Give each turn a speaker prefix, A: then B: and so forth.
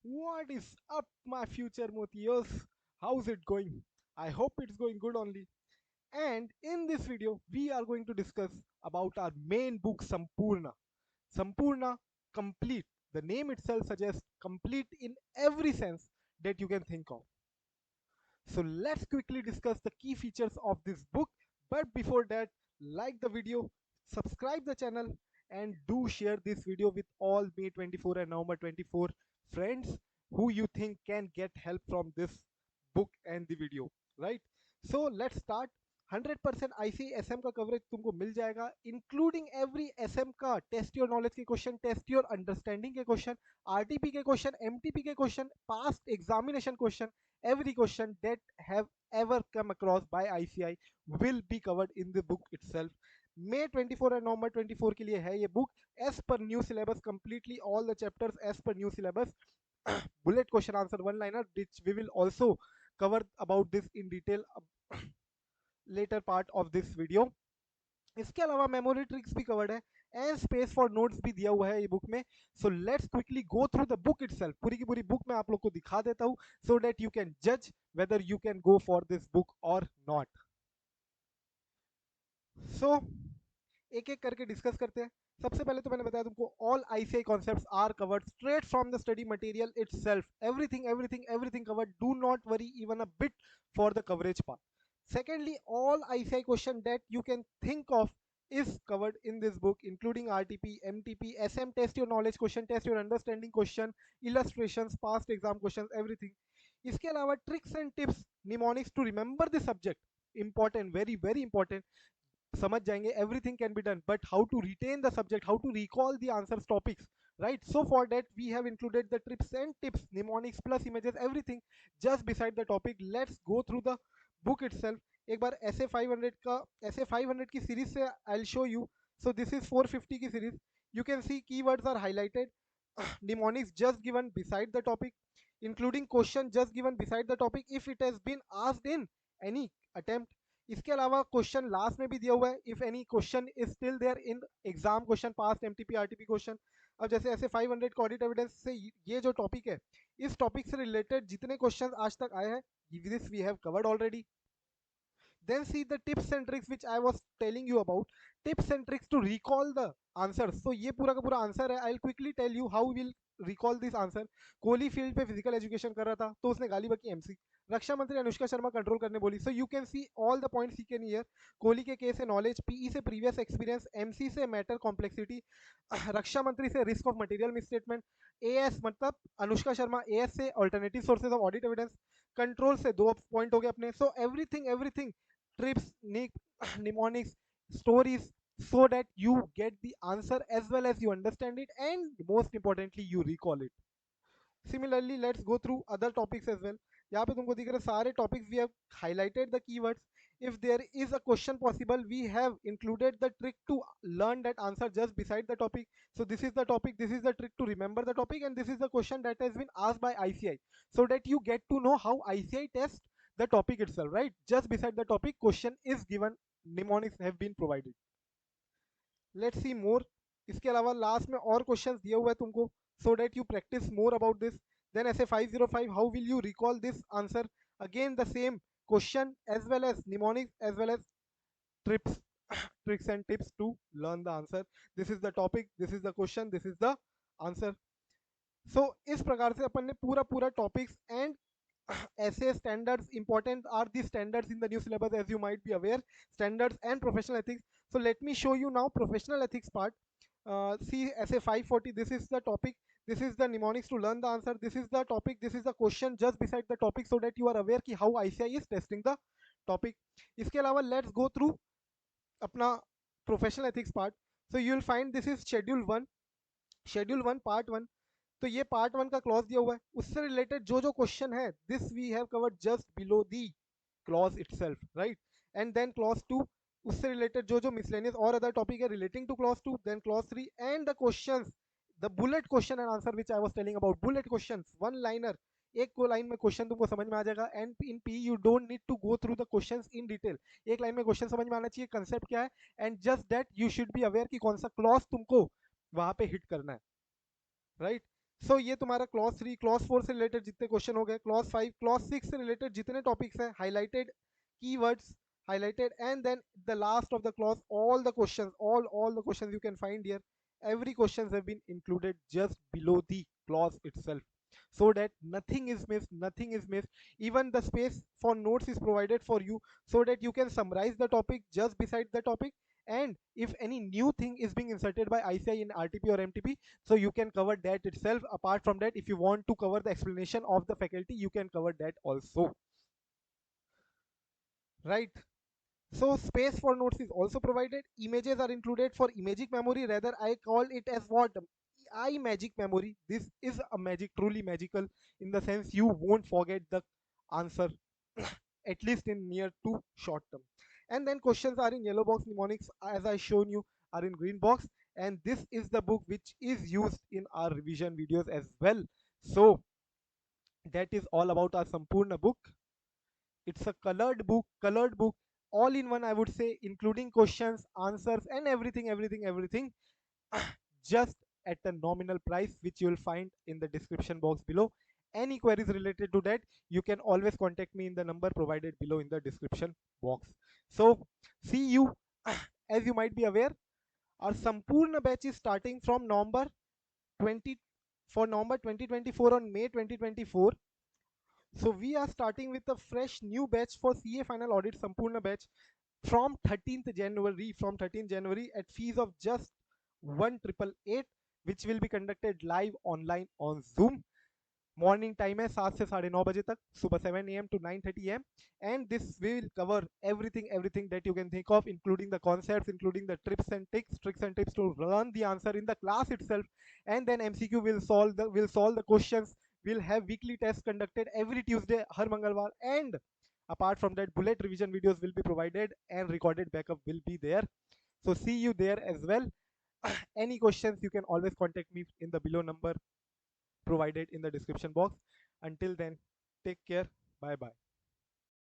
A: What is up, my future Motios? How's it going? I hope it's going good only. And in this video, we are going to discuss about our main book, Sampurna. Sampurna, complete. The name itself suggests complete in every sense that you can think of. So let's quickly discuss the key features of this book. But before that, like the video, subscribe the channel, and do share this video with all May 24 and November 24 friends who you think can get help from this book and the video, right? So let's start. 100% ICSM का coverage तुमको मिल जाएगा, including every SM का test your knowledge के question, test your understanding के question, RTP के question, MTP के question, past examination question. Every question that have ever come across by ICI will be covered in the book itself. May 24 and November 24 के लिए है ये book as per new syllabus, completely all the chapters as per new syllabus. Bullet question answer one liner, which we will also cover about this in detail later part of this video. इसके अलावा memory tricks भी covered है and space for notes भी दिया हुआ है ये book में. So let's quickly go through the book itself. पूरी की पूरी बुक मैं आप लोग को दिखा देता हूँ सो दैट यू कैन जज whether you can go for this book और नॉट. सो एक एक करके डिस्कस करते हैं. सबसे पहले तो मैंने बताया तुमको all ICI concepts are covered straight from the study material itself. Everything everything everything covered. Do not worry even a bit for the coverage part. Secondly, all ICI question that you can think of is covered in this book, including RTP, MTP, SM, test your knowledge question, test your understanding question, illustrations, past exam questions, everything. इसके अलावा tricks and tips, mnemonics to remember the subject, important, very very important. समझ जाएंगे everything can be done, but how to retain the subject, how to recall the answers topics, right? So for that we have included the trips and tips, mnemonics plus images, everything just beside the topic. Let's go through the book itself. एक बार ऐसे 500 का, ऐसे 500 की series से I'll show you. So this is 450 की series. You can see keywords are highlighted. Mnemonics just given beside the topic, including question just given beside the topic if it has been asked in any attempt. इसके अलावा question last में भी दिया हुआ है if any question is still there in exam question, past MTP RTP question. अब जैसे ऐसे 500 का ऑडिट एविडेंस से ये जो टॉपिक है, इस टॉपिक से रिलेटेड जितने क्वेश्चन आज तक आए हैं, this we have covered already. Then see the tips and tricks which I was telling you about. Tips and tricks to recall the answers. So ये पूरा का पूरा आंसर है. I'll quickly tell you how we'll recall this answer. Kohli field पे physical education कर रहा था तो उसने गाली बकी एमसी. रक्षा मंत्री अनुष्का शर्मा कंट्रोल करने बोली. So you can see all the points you can hear. Kohli के केस से नॉलेज, पीई से प्रीवियस एक्सपीरियंस, एमसी से मैटर कॉम्प्लेक्सिटी, रक्षा मंत्री से risk of material misstatement, as मतलब अनुष्का शर्मा, एएस से alternative sources of audit evidence, control से दो पॉइंट हो गए अपने. So everything everything, trips, mnemonics, stories, so that you get the answer as well as you understand it, and most importantly you recall it. Similarly, let's go through other topics as well. यहाँ पे तुमको दिख रहे सारे topics, we have highlighted the keywords. If there is a question possible, we have included the trick to learn that answer just beside the topic. So this is the topic, this is the trick to remember the topic, and this is the question that has been asked by ICI, so that you get to know how ICI tests the topic itself, right? Just beside the topic, question is given, mnemonics have been provided. Let's see more. इसके अलावा last में और questions दिए हुए हैं तुमको, so that you practice more about this. Then ऐसे 505, how will you recall this answer? Again the same question as well as mnemonics as well as trips, tricks and tips to learn the answer. This is the topic, this is the question, this is the answer. So इस प्रकार से अपन ने पूरा पूरा topics and essay standards. Important are the standards in the new syllabus, as you might be aware, standards and professional ethics. So let me show you now professional ethics part. See essay 540, this is the topic, this is the mnemonics to learn the answer, this is the topic, this is the question just beside the topic, so that you are aware ki how ICI is testing the topic. इसके अलावा let's go through अपना professional ethics part. So you will find this is schedule 1, schedule 1 part 1. तो ये part 1 का clause दिया हुआ है, उससे रिलेटेड जो जो क्वेश्चन है, this we have covered just below the clause itself, right? And then clause 2, उससे रिलेटेड जो जो मिसलेनियस और अदर टॉपिक है relating to clause 2, then clause 3 and the questions, the bullet question and answer which I was telling about. Bullet questions, one liner, एक को line में question तुमको समझ में आ जाएगा. And in P you don't need to go through the questions in detail. एक line में क्वेश्चन समझ में आना चाहिए, कंसेप्ट क्या है, and just that you should be aware कि कौन सा क्लॉज तुमको वहां पे हिट करना है, राइट? सो ये तुम्हारा क्लॉज 3 क्लॉज 4 से रिलेटेड जितने क्वेश्चन हो गए, क्लॉज 5 क्लॉज 6 से रिलेटेड जितने टॉपिक्स है, highlighted keywords highlighted, and then the last of the clause, all the questions, all the questions you can find here, every questions have been included just below the clause itself, so that nothing is missed, nothing is missed. Even the space for notes is provided for you, so that you can summarize the topic just beside the topic. And if any new thing is being inserted by ICI in RTP or MTP, so you can cover that itself. Apart from that, if you want to cover the explanation of the faculty, you can cover that also, right? So space for notes is also provided. Images are included for imagic memory. Rather, I call it as what? iMagic memory. This is a magic, truly magical, in the sense you won't forget the answer, at least in near to short term. And then questions are in yellow box, mnemonics, as I shown you, are in green box. And this is the book which is used in our revision videos as well. So that is all about our Sampurna book. It's a colored book, all in one, I would say, including questions, answers, and everything, everything, everything, just at a nominal price, which you will find in the description box below. Any queries related to that, you can always contact me in the number provided below in the description box. So, see you. As you might be aware, our Sampurna batch is starting from November 20 for November 2024 on May 2024. So we are starting with a fresh new batch for CA Final Audit Sampurna batch from 13th January, at fees of just 1888, which will be conducted live online on Zoom. Morning time है 7 से 9:30 बजे तक, सुबह 7 AM to 9:30 AM, and this will cover everything everything that you can think of, including the concepts, including the tricks and tips to learn the answer in the class itself. And then MCQ will solve the questions. We'll have weekly tests conducted every Tuesday, हर मंगलवार. And apart from that, bullet revision videos will be provided and recorded backup will be there. So see you there as well. Any questions, you can always contact me in the below number provided in the description box. Until then, take care. Bye bye.